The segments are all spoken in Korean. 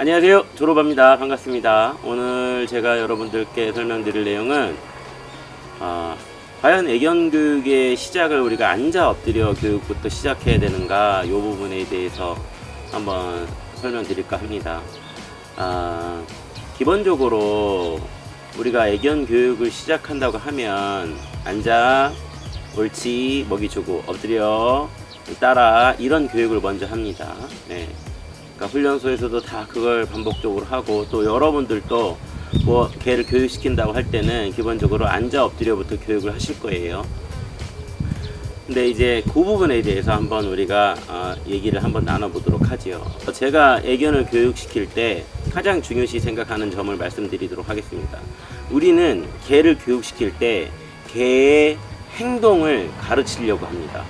안녕하세요, 졸업합니다. 반갑습니다. 오늘 제가 여러분들께 설명드릴 내용은 과연 애견교육의 시작을 우리가 앉아 엎드려 교육부터 시작해야 되는가, 이 부분에 대해서 한번 설명드릴까 합니다. 기본적으로 우리가 애견교육을 시작한다고 하면 앉아, 옳지, 먹이 주고, 엎드려, 따라, 이런 교육을 먼저 합니다. 네. 그러니까 훈련소에서도 다 그걸 반복적으로 하고, 또 여러분들도 뭐 개를 교육시킨다고 할 때는 기본적으로 앉아 엎드려부터 교육을 하실 거예요. 근데 이제 그 부분에 대해서 한번 우리가 얘기를 한번 나눠보도록 하지요. 제가 애견을 교육시킬 때 가장 중요시 생각하는 점을 말씀드리도록 하겠습니다. 우리는 개를 교육시킬 때 개의 행동을 가르치려고 합니다.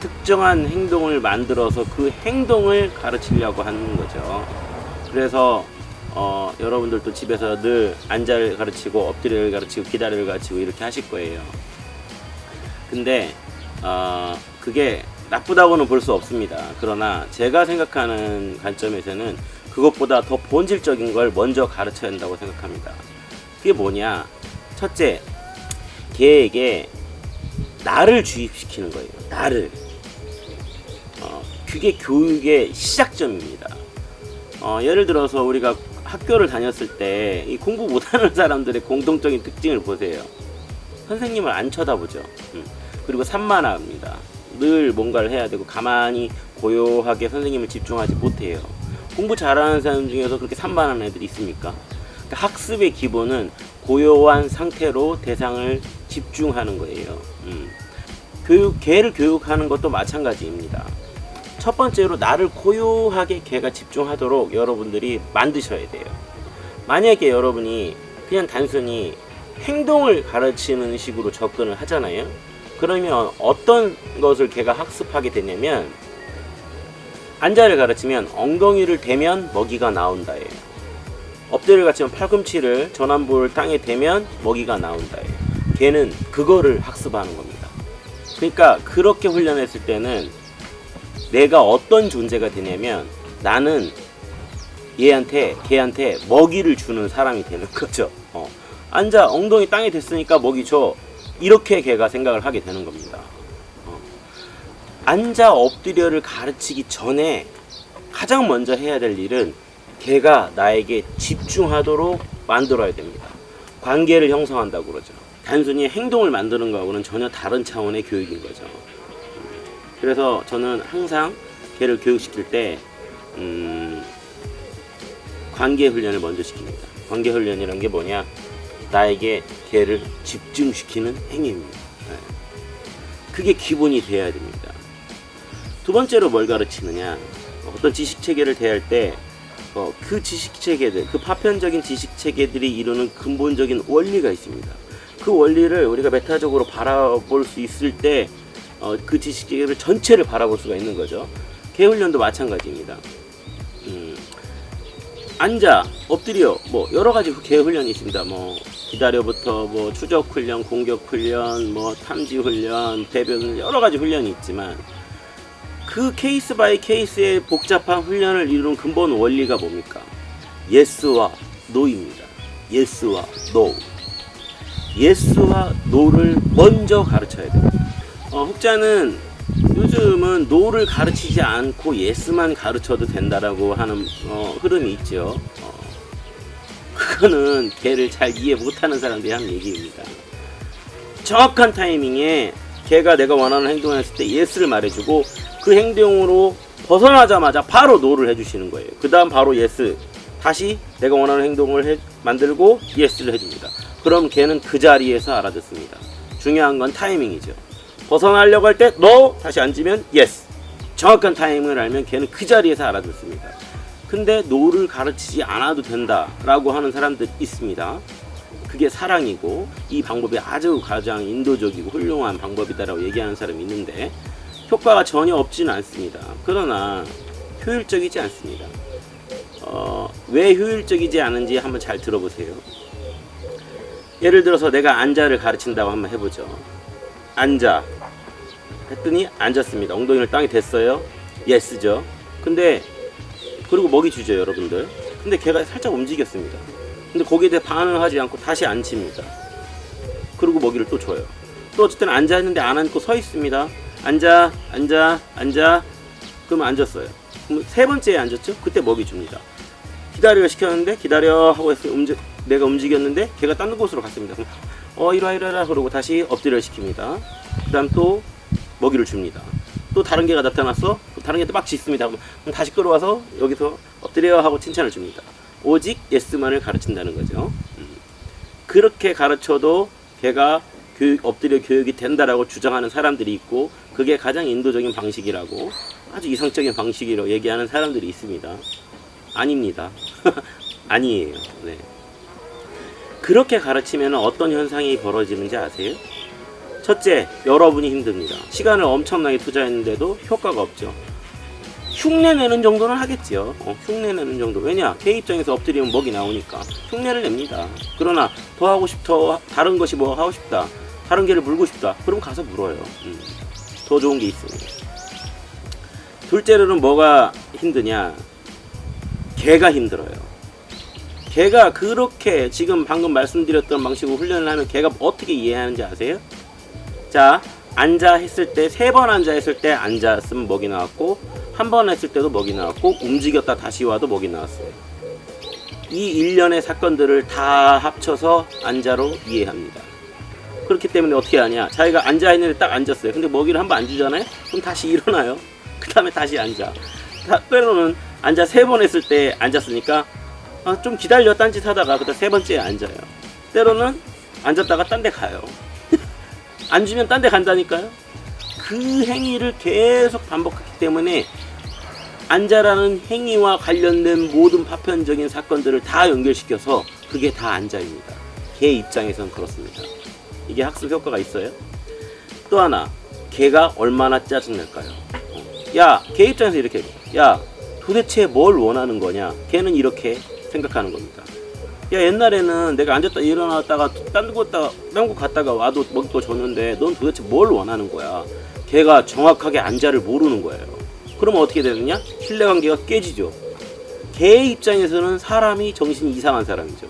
특정한 행동을 만들어서 그 행동을 가르치려고 하는 거죠. 그래서 여러분들도 집에서 늘 앉아를 가르치고, 엎드려를 가르치고, 기다려를 가르치고 이렇게 하실 거예요. 근데 그게 나쁘다고는 볼 수 없습니다. 그러나 제가 생각하는 관점에서는 그것보다 더 본질적인 걸 먼저 가르쳐야 한다고 생각합니다. 그게 뭐냐? 첫째, 개에게 나를 주입시키는 거예요. 나를. 그게 교육의 시작점입니다. 예를 들어서 우리가 학교를 다녔을 때 이 공부 못하는 사람들의 공통적인 특징을 보세요. 선생님을 안 쳐다보죠. 그리고 산만합니다. 늘 뭔가를 해야 되고 가만히 고요하게 선생님을 집중하지 못해요. 공부 잘하는 사람 중에서 그렇게 산만한 애들이 있습니까? 그러니까 학습의 기본은 고요한 상태로 대상을 집중하는 거예요. 개를 교육하는 것도 마찬가지입니다. 첫 번째로 나를 고요하게 개가 집중하도록 여러분들이 만드셔야 돼요. 만약에 여러분이 그냥 단순히 행동을 가르치는 식으로 접근을 하잖아요. 그러면 어떤 것을 개가 학습하게 되냐면, 앉아를 가르치면 엉덩이를 대면 먹이가 나온다예요. 엎드려를 가르치면 팔꿈치를, 전완부를 땅에 대면 먹이가 나온다예요. 개는 그거를 학습하는 겁니다. 그러니까 그렇게 훈련했을 때는 내가 어떤 존재가 되냐면, 나는 개한테 먹이를 주는 사람이 되는 거죠. 앉아, 엉덩이 땅에 댔으니까 먹이 줘. 이렇게 개가 생각을 하게 되는 겁니다. 앉아 엎드려를 가르치기 전에 가장 먼저 해야 될 일은 개가 나에게 집중하도록 만들어야 됩니다. 관계를 형성한다고 그러죠. 단순히 행동을 만드는 거하고는 전혀 다른 차원의 교육인 거죠. 그래서 저는 항상 개를 교육시킬 때 관계 훈련을 먼저 시킵니다. 관계 훈련이란 게 뭐냐? 나에게 개를 집중시키는 행위입니다. 그게 기본이 돼야 됩니다. 두 번째로 뭘 가르치느냐? 어떤 지식체계를 대할 때 그 지식체계들, 그 파편적인 지식체계들이 이루는 근본적인 원리가 있습니다. 그 원리를 우리가 메타적으로 바라볼 수 있을 때 그 지식체계를 전체를 바라볼 수가 있는 거죠. 개 훈련도 마찬가지입니다. 앉아, 엎드려, 뭐 여러 가지 개 훈련이 있습니다. 뭐 기다려부터 뭐 추적 훈련, 공격 훈련, 뭐 탐지 훈련, 배변 훈련, 여러 가지 훈련이 있지만 그 케이스 바이 케이스의 복잡한 훈련을 이루는 근본 원리가 뭡니까? 예스와 노입니다. 예스와 노. 예스와 노를 먼저 가르쳐야 됩니다. 혹자는 요즘은 노를 가르치지 않고 예스만 가르쳐도 된다라고 하는 흐름이 있죠. 그거는 개를 잘 이해 못하는 사람들이 하는 얘기입니다. 정확한 타이밍에 개가 내가 원하는 행동을 했을 때 예스를 말해주고, 그 행동으로 벗어나자마자 바로 노를 해주시는 거예요. 그 다음 바로 예스, 다시 내가 원하는 행동을 만들고 예스를 해줍니다. 그럼 개는 그 자리에서 알아듣습니다. 중요한 건 타이밍이죠. 벗어나려고 할 때 no, 다시 앉으면 yes. 정확한 타이밍을 알면 걔는 그 자리에서 알아듣습니다. 근데 no를 가르치지 않아도 된다라고 하는 사람들 있습니다. 그게 사랑이고 이 방법이 아주 가장 인도적이고 훌륭한 방법이다라고 얘기하는 사람이 있는데 효과가 전혀 없지는 않습니다. 그러나 효율적이지 않습니다. 왜 효율적이지 않은지 한번 잘 들어보세요. 예를 들어서 내가 앉아를 가르친다고 한번 해보죠. 앉아 했더니 앉았습니다. 엉덩이를 땅에 댔어요. 예스죠. 근데 그리고 먹이 주죠, 여러분들. 근데 걔가 살짝 움직였습니다. 근데 거기에 대해 반응을 하지 않고 다시 앉힙니다. 그리고 먹이를 또 줘요. 또 어쨌든 앉아있는데 안 앉고 서 있습니다. 앉아. 그러면 앉았어요. 그럼 세 번째에 앉았죠? 그때 먹이 줍니다. 기다려 시켰는데 기다려 하고 해서 내가 움직였는데 걔가 딴 곳으로 갔습니다. 그럼 이리와 그러고 다시 엎드려 시킵니다. 그 다음 또 먹이를 줍니다. 또 다른 개가 나타났어. 다른 개도 막 짖습니다. 그럼 다시 끌어와서 여기서 엎드려 하고 칭찬을 줍니다. 오직 예스만을 가르친다는 거죠. 그렇게 가르쳐도 걔가 엎드려 교육이 된다라고 주장하는 사람들이 있고, 그게 가장 인도적인 방식이라고, 아주 이상적인 방식이라고 얘기하는 사람들이 있습니다. 아닙니다. 아니에요. 네. 그렇게 가르치면 어떤 현상이 벌어지는지 아세요? 첫째, 여러분이 힘듭니다. 시간을 엄청나게 투자했는데도 효과가 없죠. 흉내내는 정도는 하겠지요. 흉내내는 정도. 왜냐? 걔 입장에서 엎드리면 먹이 나오니까 흉내를 냅니다. 그러나 더 하고 싶다, 다른 것이 뭐 하고 싶다, 다른 개를 물고 싶다, 그럼 가서 물어요. 더 좋은 게 있습니다. 둘째로는 뭐가 힘드냐? 개가 힘들어요. 개가 그렇게 지금 방금 말씀드렸던 방식으로 훈련을 하면 개가 어떻게 이해하는지 아세요? 자, 앉아 했을 때, 3번 앉아 했을 때 앉았으면 먹이 나왔고, 한 번 했을 때도 먹이 나왔고, 움직였다 다시 와도 먹이 나왔어요. 이 일련의 사건들을 다 합쳐서 앉아로 이해합니다. 그렇기 때문에 어떻게 하냐? 자기가 앉아 있는데 딱 앉았어요. 근데 먹이를 한 번 안 주잖아요? 그럼 다시 일어나요. 그 다음에 다시 앉아. 때로는 앉아 3번 했을 때 앉았으니까 좀 기다려 딴짓 하다가 그다음 3번째에 앉아요. 때로는 앉았다가 딴 데 가요. 안 주면 딴 데 간다니까요. 그 행위를 계속 반복하기 때문에 앉아라는 행위와 관련된 모든 파편적인 사건들을 다 연결시켜서 그게 다 앉아입니다. 걔 입장에서는 그렇습니다. 이게 학습 효과가 있어요. 또 하나, 걔가 얼마나 짜증날까요? 야, 걔 입장에서 이렇게 해요. 야, 도대체 뭘 원하는 거냐? 걔는 이렇게 생각하는 겁니다. 야, 옛날에는 내가 앉았다 일어났다가 딴 곳 갔다가 와도 먹이 또 줬는데 넌 도대체 뭘 원하는 거야? 걔가 정확하게 앉아를 모르는 거예요. 그러면 어떻게 되느냐? 신뢰관계가 깨지죠. 걔 입장에서는 사람이 정신이 이상한 사람이죠.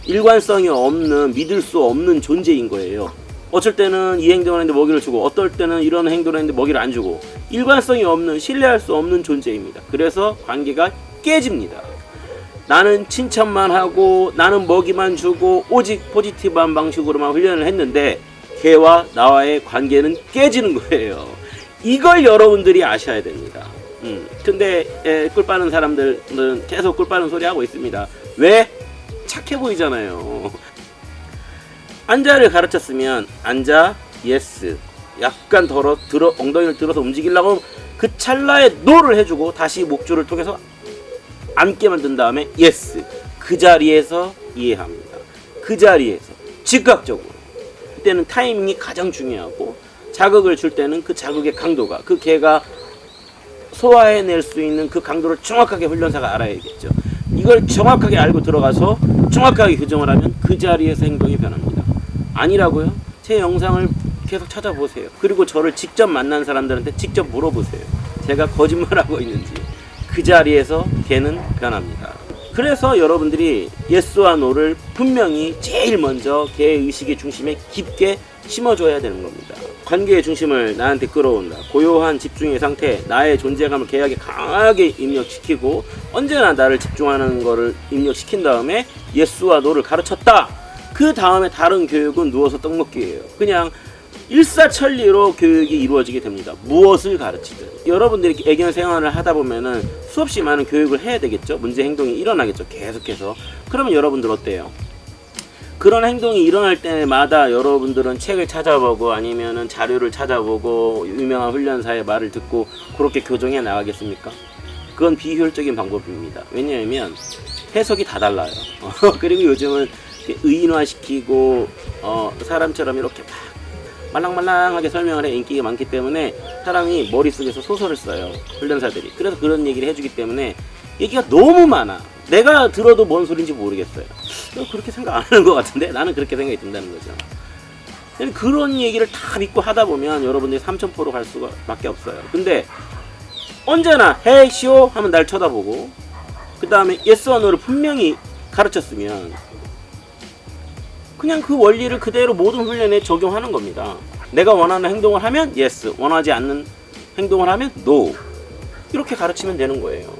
일관성이 없는, 믿을 수 없는 존재인 거예요. 어쩔 때는 이 행동을 했는데 먹이를 주고, 어떨 때는 이런 행동을 했는데 먹이를 안 주고, 일관성이 없는, 신뢰할 수 없는 존재입니다. 그래서 관계가 깨집니다. 나는 칭찬만 하고 나는 먹이만 주고 오직 포지티브한 방식으로만 훈련을 했는데 걔와 나와의 관계는 깨지는 거예요. 이걸 여러분들이 아셔야 됩니다. 근데 꿀 빠는 사람들은 계속 꿀 빠는 소리 하고 있습니다. 왜? 착해 보이잖아요. 앉아를 가르쳤으면 앉아, 예스, 약간 엉덩이를 들어서 움직이려고 그 찰나에 노를 해주고 다시 목줄을 통해서 앉게 만든 다음에 예스, 그 자리에서 이해합니다. 그 자리에서 즉각적으로. 그때는 타이밍이 가장 중요하고, 자극을 줄 때는 그 자극의 강도가, 그 개가 소화해낼 수 있는 그 강도를 정확하게 훈련사가 알아야겠죠. 이걸 정확하게 알고 들어가서 정확하게 교정을 하면 그 자리에서 행동이 변합니다. 아니라고요? 제 영상을 계속 찾아보세요. 그리고 저를 직접 만난 사람들한테 직접 물어보세요. 제가 거짓말하고 있는지. 그 자리에서 걔는 변합니다. 그래서 여러분들이 예스와 노를 분명히 제일 먼저 걔의 의식의 중심에 깊게 심어줘야 되는 겁니다. 관계의 중심을 나한테 끌어온다. 고요한 집중의 상태, 나의 존재감을 걔에게 강하게 입력시키고 언제나 나를 집중하는 거를 입력시킨 다음에 예스와 노를 가르쳤다. 그 다음에 다른 교육은 누워서 떡 먹기예요. 그냥 일사천리로 교육이 이루어지게 됩니다. 무엇을 가르치든. 여러분들이 애견 생활을 하다 보면은 수없이 많은 교육을 해야 되겠죠. 문제 행동이 일어나겠죠. 계속해서. 그러면 여러분들 어때요? 그런 행동이 일어날 때마다 여러분들은 책을 찾아보고 아니면은 자료를 찾아보고 유명한 훈련사의 말을 듣고 그렇게 교정해 나가겠습니까? 그건 비효율적인 방법입니다. 왜냐하면 해석이 다 달라요. 그리고 요즘은 의인화시키고 사람처럼 이렇게 막 말랑말랑하게 설명을 해 인기가 많기 때문에 사람이 머릿속에서 소설을 써요. 훈련사들이. 그래서 그런 얘기를 해주기 때문에 얘기가 너무 많아. 내가 들어도 뭔 소린지 모르겠어요. 그렇게 생각 안 하는 것 같은데 나는 그렇게 생각이 든다는 거죠. 그런 얘기를 다 믿고 하다 보면 여러분들이 3000%로 갈 수밖에 없어요. 근데 언제나 헤이 시오 하면 날 쳐다보고 그 다음에 yes와 no를 분명히 가르쳤으면 그냥 그 원리를 그대로 모든 훈련에 적용하는 겁니다. 내가 원하는 행동을 하면 yes, 원하지 않는 행동을 하면 no. 이렇게 가르치면 되는 거예요.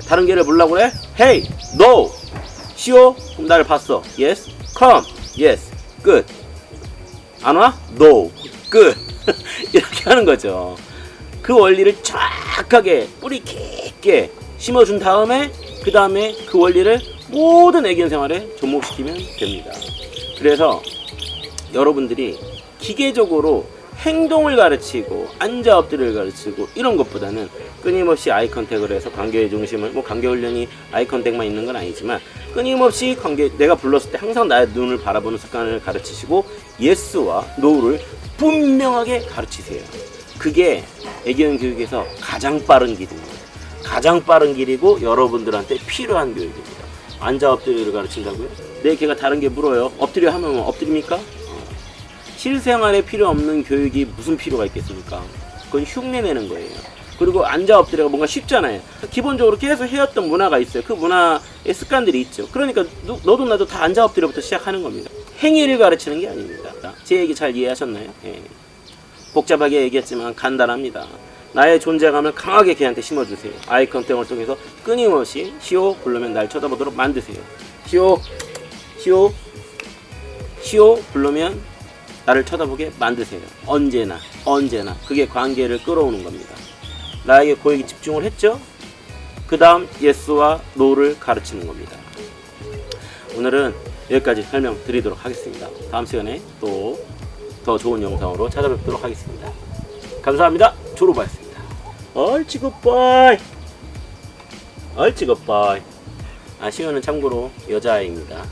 다른 개를 물라고 그래? Hey, no. 시오? 그럼 나를 봤어. Yes, come. Yes, good. 안 와? No, good. 이렇게 하는 거죠. 그 원리를 정확하게 뿌리 깊게 심어준 다음에 그 다음에 그 원리를 모든 애견 생활에 접목시키면 됩니다. 그래서 여러분들이 기계적으로 행동을 가르치고 앉아 엎드리를 가르치고 이런 것보다는 끊임없이 아이 컨택을 해서 관계의 중심을, 뭐 관계 훈련이 아이 컨택만 있는 건 아니지만 끊임없이 내가 불렀을 때 항상 나의 눈을 바라보는 습관을 가르치시고 예스와 노를 분명하게 가르치세요. 그게 애견 교육에서 가장 빠른 길입니다. 가장 빠른 길이고 여러분들한테 필요한 교육입니다. 앉아 엎드리를 가르친다고요? 내 개가 다른 게 물어요. 엎드려 하면 엎드립니까? 실생활에 필요 없는 교육이 무슨 필요가 있겠습니까? 그건 흉내 내는 거예요. 그리고 앉아 엎드려가 뭔가 쉽잖아요. 기본적으로 계속 해왔던 문화가 있어요. 그 문화의 습관들이 있죠. 그러니까 너도 나도 다 앉아 엎드려부터 시작하는 겁니다. 행위를 가르치는 게 아닙니다. 제 얘기 잘 이해하셨나요? 예. 복잡하게 얘기했지만 간단합니다. 나의 존재감을 강하게 걔한테 심어주세요. 아이 컨택을 통해서 끊임없이 시오 부르면 날 쳐다보도록 만드세요. 시오, 시오, 시오 부르면 나를 쳐다보게 만드세요. 언제나 그게 관계를 끌어오는 겁니다. 나에게 고객이 집중을 했죠? 그 다음 예스와 노를 가르치는 겁니다. 오늘은 여기까지 설명드리도록 하겠습니다. 다음 시간에 또 더 좋은 영상으로 찾아뵙도록 하겠습니다. 감사합니다. 조로바였습니다. 얼치 굿바이. 얼치 굿바이. 시오는 참고로 여자아이입니다.